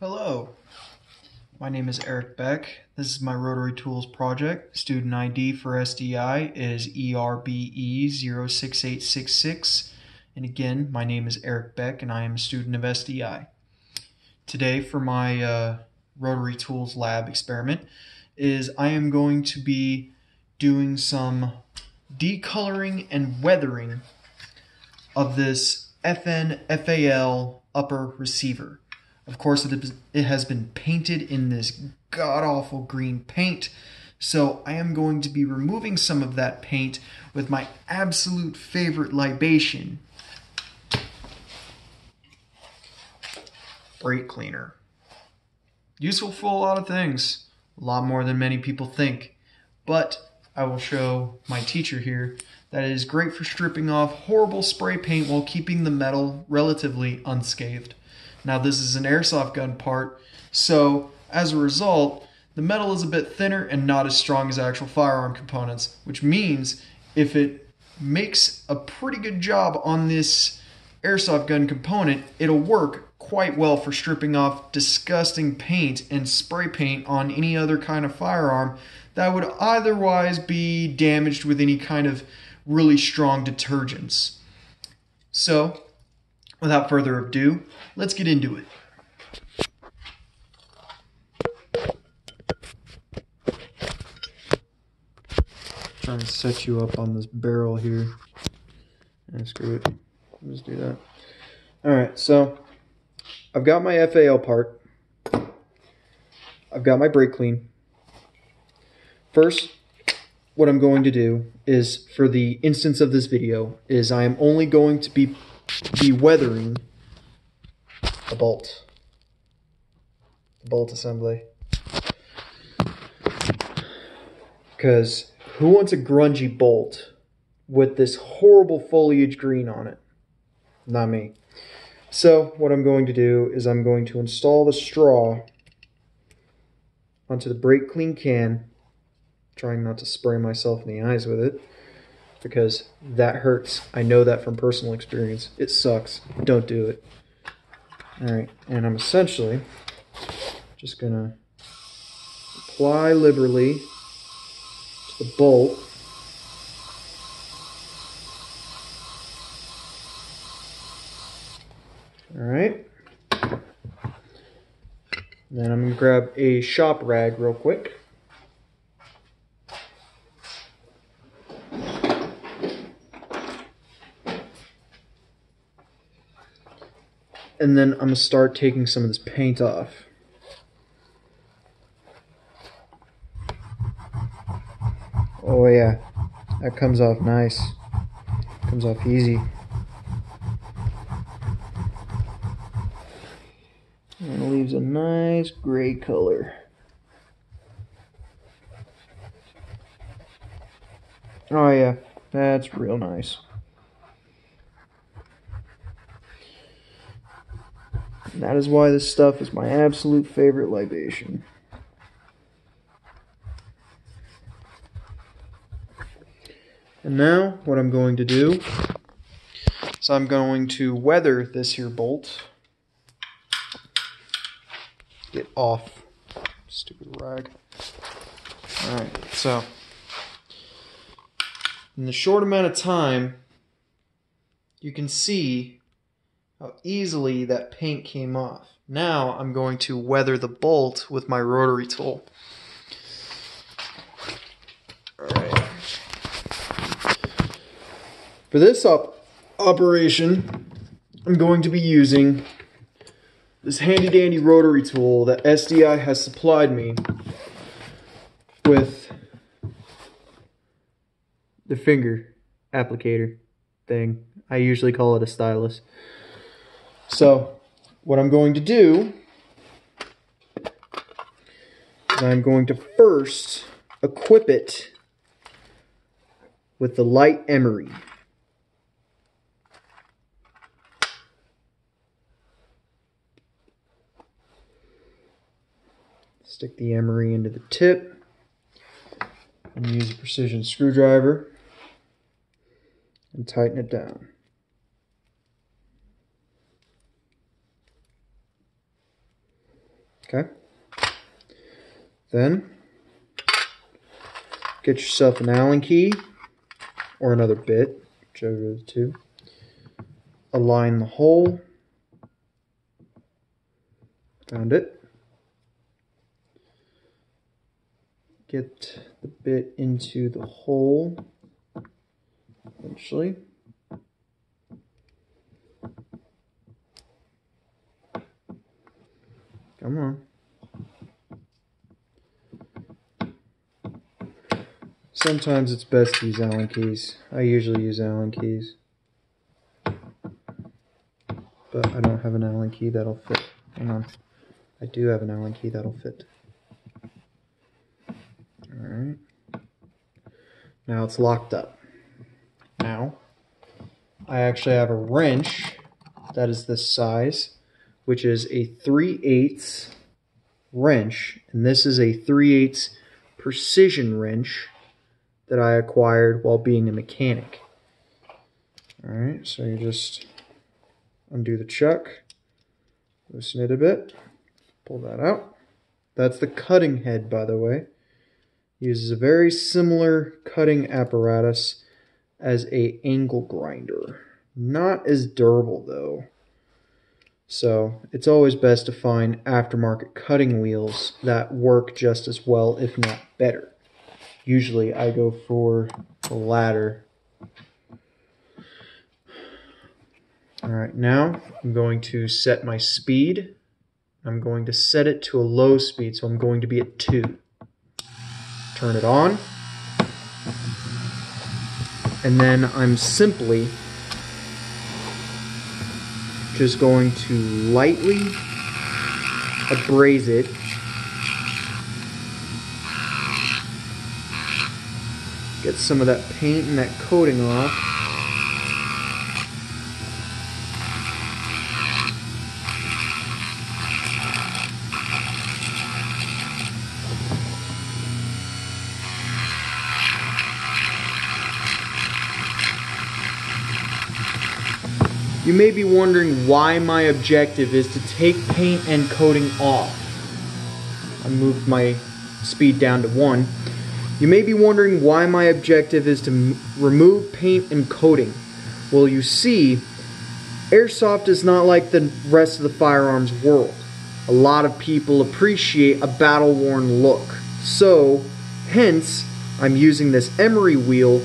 Hello, my name is Eric Beck. This is my Rotary Tools project. Student ID for SDI is ERBE06866. And again, my name is Eric Beck and I am a student of SDI. Today for my Rotary Tools lab experiment I am going to be doing some decoloring and weathering of this FN-FAL upper receiver. Of course, it has been painted in this god-awful green paint, so I am going to be removing some of that paint with my absolute favorite libation, brake cleaner. Useful for a lot of things, a lot more than many people think, but I will show my teacher here that it is great for stripping off horrible spray paint while keeping the metal relatively unscathed. Now this is an airsoft gun part, so as a result, the metal is a bit thinner and not as strong as actual firearm components, which means if it makes a pretty good job on this airsoft gun component, it'll work quite well for stripping off disgusting paint and spray paint on any other kind of firearm that would otherwise be damaged with any kind of really strong detergents. So, without further ado, let's get into it. Trying to set you up on this barrel here. And screw it. Let's do that. Alright, so I've got my FAL part. I've got my brake clean. First, what I'm going to do is, for the instance of this video, is I am only going to be weathering a bolt. The bolt assembly. Because who wants a grungy bolt with this horrible foliage green on it? Not me. So what I'm going to do is I'm going to install the straw onto the brake clean can, trying not to spray myself in the eyes with it, because that hurts. I know that from personal experience. It sucks. Don't do it. Alright, and I'm essentially just gonna apply liberally to the bolt. Alright. Then I'm gonna grab a shop rag real quick. And then I'm going to start taking some of this paint off. Oh yeah, that comes off nice. Comes off easy. And it leaves a nice gray color. Oh yeah, that's real nice. And that is why this stuff is my absolute favorite libation. And now, what I'm going to do is I'm going to weather this here bolt. Get off. Stupid rag. Alright, so in the short amount of time, you can see how easily that paint came off. Now I'm going to weather the bolt with my rotary tool. Alright. For this operation, I'm going to be using this handy dandy rotary tool that SDI has supplied me with the finger applicator thing. I usually call it a stylus. So, what I'm going to do is I'm going to first equip it with the light emery. Stick the emery into the tip and use a precision screwdriver and tighten it down. Okay. Then get yourself an Allen key or another bit, whichever of the two. Align the hole. Found it. Get the bit into the hole eventually. Come on. Sometimes it's best to use Allen keys. I usually use Allen keys. But I don't have an Allen key that'll fit. Hang on. I do have an Allen key that'll fit. Alright. Now it's locked up. Now, I actually have a wrench that is this size, which is a 3/8 wrench. And this is a 3/8 precision wrench that I acquired while being a mechanic. Alright, so you just undo the chuck, loosen it a bit, pull that out. That's the cutting head, by the way. Uses a very similar cutting apparatus as a angle grinder. Not as durable though. So it's always best to find aftermarket cutting wheels that work just as well, if not better. Usually I go for the latter. Alright, now I'm going to set my speed. I'm going to set it to a low speed, so I'm going to be at 2. Turn it on. And then I'm simply just going to lightly abrase it. Get some of that paint and that coating off. You may be wondering why my objective is to take paint and coating off. I moved my speed down to 1. You may be wondering why my objective is to remove paint and coating. Well, you see, airsoft is not like the rest of the firearms world. A lot of people appreciate a battle-worn look. So, hence, I'm using this emery wheel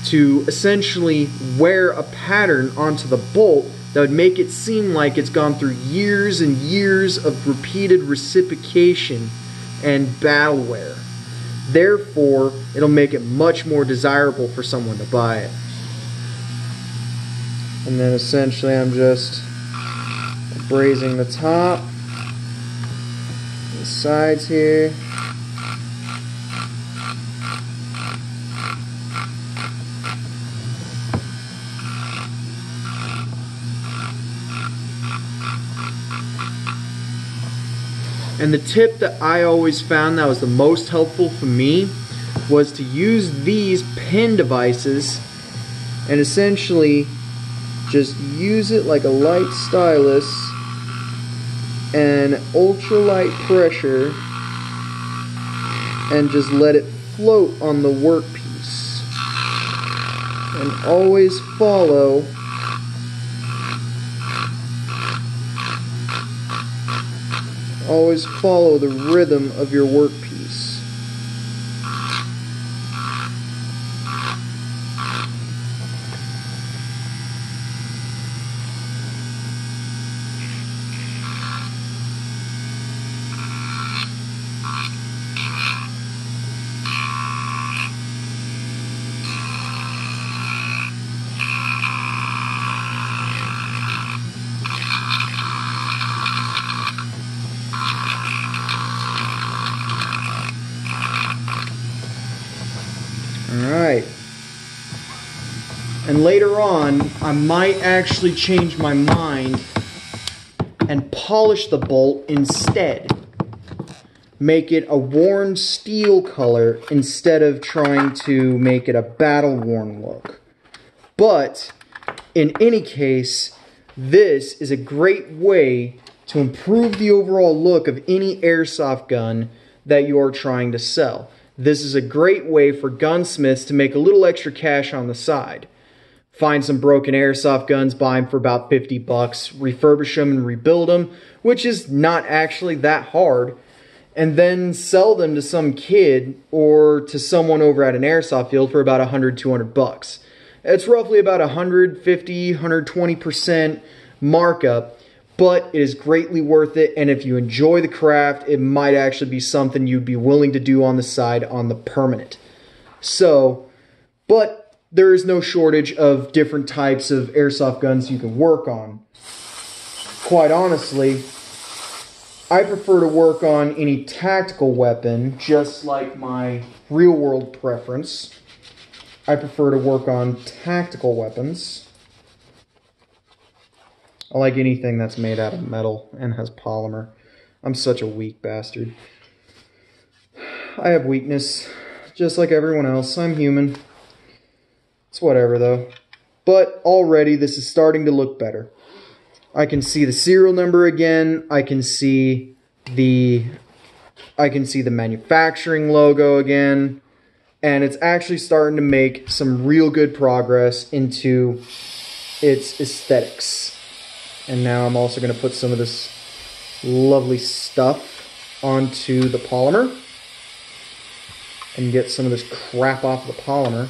to essentially wear a pattern onto the bolt that would make it seem like it's gone through years and years of repeated reciprocation and battle wear. Therefore, it'll make it much more desirable for someone to buy it. And then essentially I'm just abrasing the top, the sides here. And the tip that I always found that was the most helpful for me was to use these pin devices and essentially just use it like a light stylus and ultralight pressure and just let it float on the workpiece. And always follow the rhythm of your workpiece. Alright. And later on, I might actually change my mind and polish the bolt instead. Make it a worn steel color instead of trying to make it a battle-worn look. But, in any case, this is a great way to improve the overall look of any airsoft gun that you are trying to sell. This is a great way for gunsmiths to make a little extra cash on the side. Find some broken airsoft guns, buy them for about 50 bucks, refurbish them and rebuild them, which is not actually that hard, and then sell them to some kid or to someone over at an airsoft field for about 100, 200 bucks. It's roughly about 150, 120% markup, but it is greatly worth it, and if you enjoy the craft, it might actually be something you'd be willing to do on the side on the permanent. So, but there is no shortage of different types of airsoft guns you can work on. Quite honestly, I prefer to work on any tactical weapon, just like my real-world preference. I prefer to work on tactical weapons. I like anything that's made out of metal and has polymer. I'm such a weak bastard. I have weakness, just like everyone else. I'm human. It's whatever, though. But already, this is starting to look better. I can see the serial number again. I can see the manufacturing logo again. And it's actually starting to make some real good progress into its aesthetics. And now I'm also going to put some of this lovely stuff onto the polymer and get some of this crap off the polymer.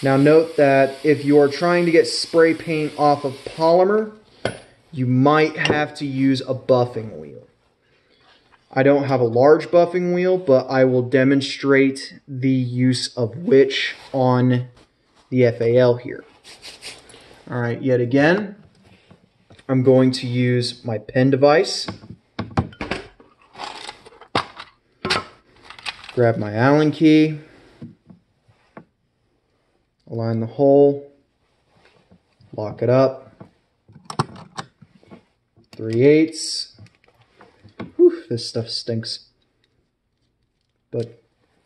Now note that if you are trying to get spray paint off of polymer, you might have to use a buffing wheel. I don't have a large buffing wheel, but I will demonstrate the use of which on the FAL here. Alright, yet again, I'm going to use my pen device. Grab my Allen key. Align the hole. Lock it up. 3/8. Whew, this stuff stinks. But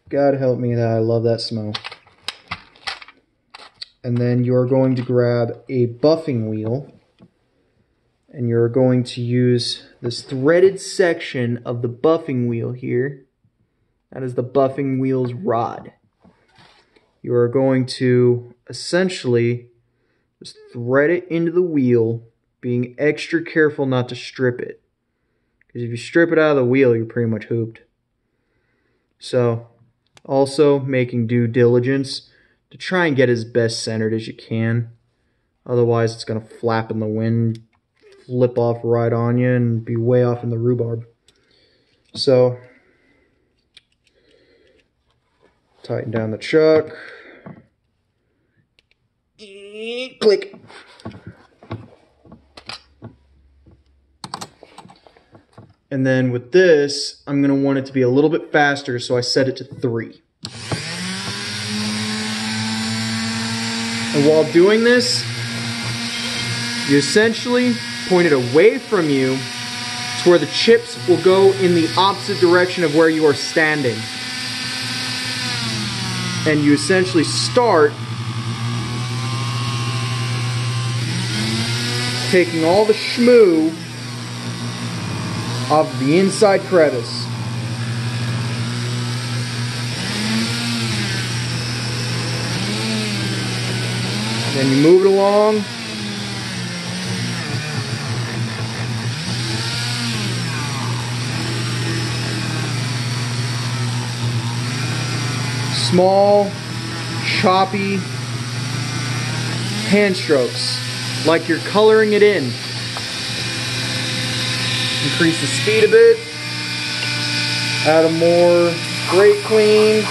God help me that I love that smell. And then you're going to grab a buffing wheel. And you're going to use this threaded section of the buffing wheel here. That is the buffing wheel's rod. You are going to essentially just thread it into the wheel, being extra careful not to strip it. Because if you strip it out of the wheel, you're pretty much hooped. So, also making due diligence to try and get as best centered as you can. Otherwise, it's going to flap in the wind, flip off right on you, and be way off in the rhubarb. So, tighten down the chuck. Click. And then with this, I'm going to want it to be a little bit faster, so I set it to 3. And while doing this, you essentially point it away from you to where the chips will go in the opposite direction of where you are standing. And you essentially start taking all the shmoo off the inside crevice. Then you move it along. Small, choppy hand strokes, like you're coloring it in. Increase the speed a bit. Add a more brake clean.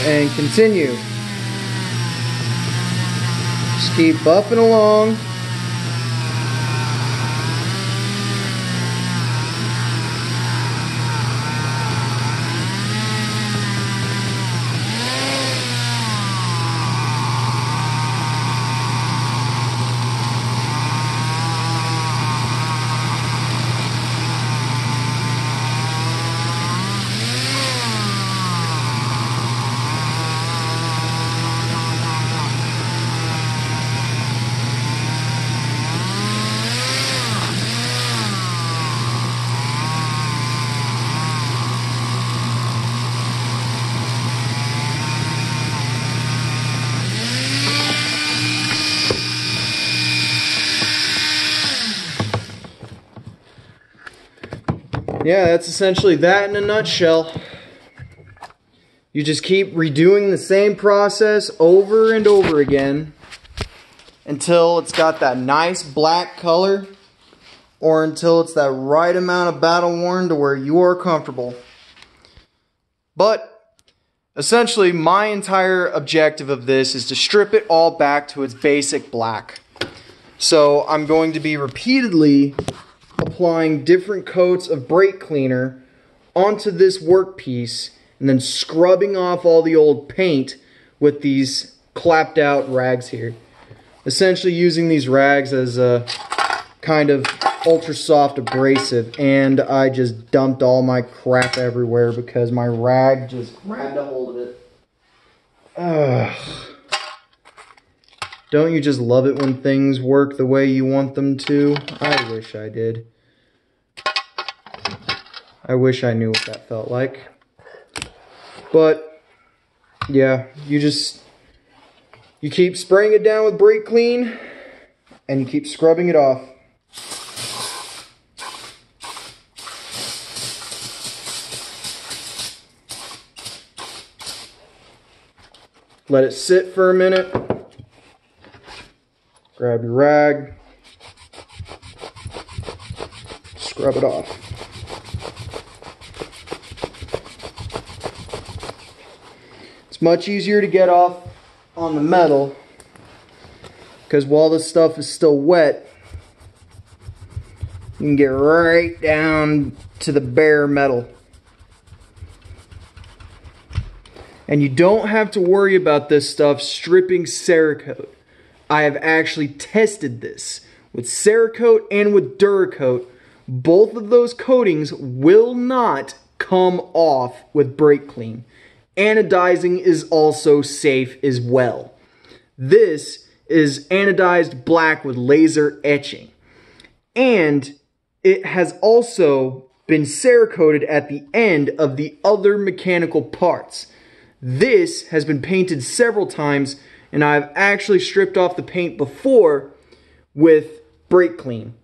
And continue. Just keep buffing along. yeah, that's essentially that in a nutshell. You just keep redoing the same process over and over again until it's got that nice black color, or until it's that right amount of battle worn to where you are comfortable. But essentially, my entire objective of this is to strip it all back to its basic black. So I'm going to be repeatedly applying different coats of brake cleaner onto this workpiece and then scrubbing off all the old paint with these clapped out rags here. Essentially using these rags as a kind of ultra soft abrasive, and I just dumped all my crap everywhere because my rag just grabbed a hold of it. Ugh. Don't you just love it when things work the way you want them to? I wish I did. I wish I knew what that felt like. But yeah, you keep spraying it down with brake clean and you keep scrubbing it off. Let it sit for a minute. Grab your rag. Scrub it off. It's much easier to get off on the metal because while this stuff is still wet, you can get right down to the bare metal. And you don't have to worry about this stuff stripping Cerakote. I have actually tested this with Cerakote and with Duracoat. Both of those coatings will not come off with brake clean. Anodizing is also safe as well. This is anodized black with laser etching. And it has also been Cerakoted at the end of the other mechanical parts. This has been painted several times, and I've actually stripped off the paint before with brake clean.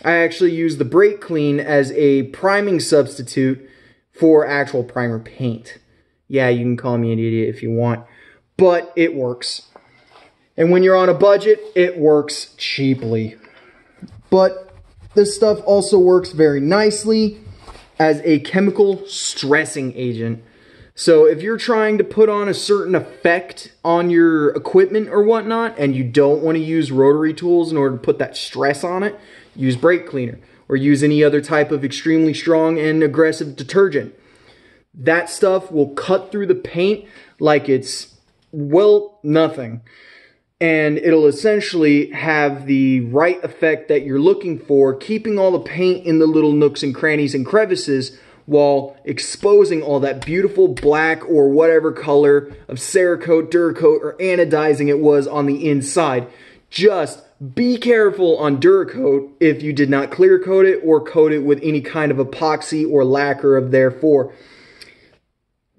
I actually use the brake clean as a priming substitute for actual primer paint. Yeah, you can call me an idiot if you want, but it works. And when you're on a budget, it works cheaply. But this stuff also works very nicely as a chemical stressing agent. So if you're trying to put on a certain effect on your equipment or whatnot, and you don't want to use rotary tools in order to put that stress on it, use brake cleaner or use any other type of extremely strong and aggressive detergent. That stuff will cut through the paint like it's, well, nothing. And it'll essentially have the right effect that you're looking for, keeping all the paint in the little nooks and crannies and crevices while exposing all that beautiful black or whatever color of Cerakote, Duracoat, or anodizing it was on the inside. Just be careful on Duracoat if you did not clear coat it or coat it with any kind of epoxy or lacquer of therefore.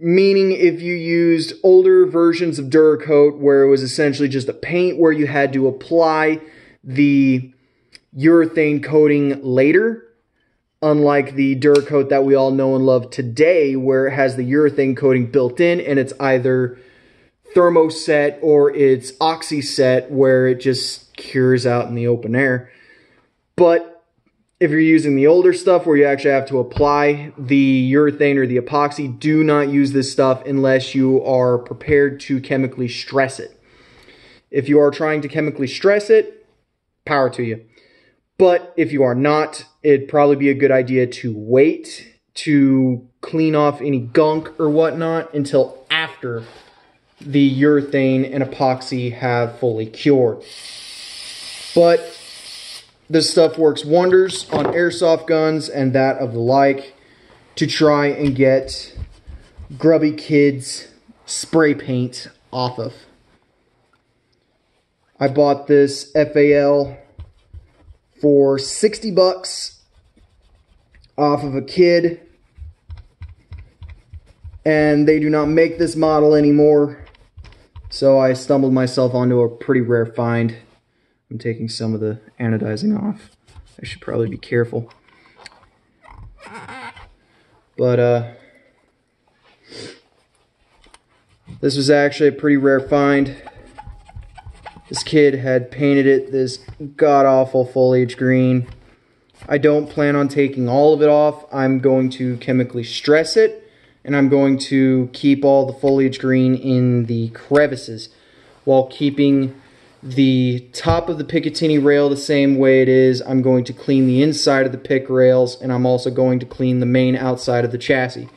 Meaning if you used older versions of Duracoat where it was essentially just a paint where you had to apply the urethane coating later, unlike the Duracoat that we all know and love today where it has the urethane coating built in and it's either thermoset or it's oxyset where it just cures out in the open air. But if you're using the older stuff where you actually have to apply the urethane or the epoxy, do not use this stuff unless you are prepared to chemically stress it. If you are trying to chemically stress it, power to you. But if you are not, it'd probably be a good idea to wait to clean off any gunk or whatnot until after the urethane and epoxy have fully cured. But this stuff works wonders on airsoft guns and that of the like to try and get grubby kids spray paint off of. I bought this FAL for 60 bucks off of a kid, and they do not make this model anymore, so I stumbled myself onto a pretty rare find. I'm taking some of the anodizing off. I should probably be careful. But this was actually a pretty rare find. This kid had painted it this god-awful foliage green. I don't plan on taking all of it off. I'm going to chemically stress it, and I'm going to keep all the foliage green in the crevices while keeping the top of the Picatinny rail the same way it is. I'm going to clean the inside of the pick rails, and I'm also going to clean the main outside of the chassis,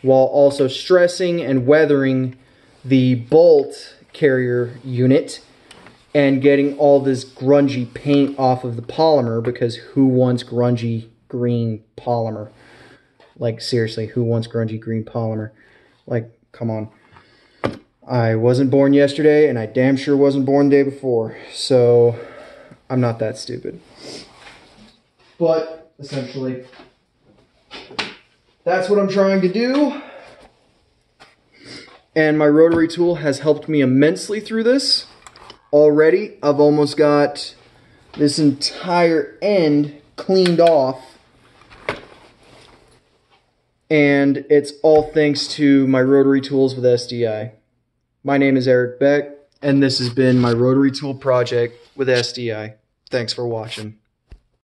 while also stressing and weathering the bolt carrier unit and getting all this grungy paint off of the polymer, because who wants grungy green polymer? Like, seriously, who wants grungy green polymer? Like, come on. I wasn't born yesterday, and I damn sure wasn't born the day before, so I'm not that stupid. But, essentially, that's what I'm trying to do. And my rotary tool has helped me immensely through this. Already, I've almost got this entire end cleaned off. And it's all thanks to my rotary tools with SDI. My name is Eric Beck, and this has been my rotary tool project with SDI. Thanks for watching.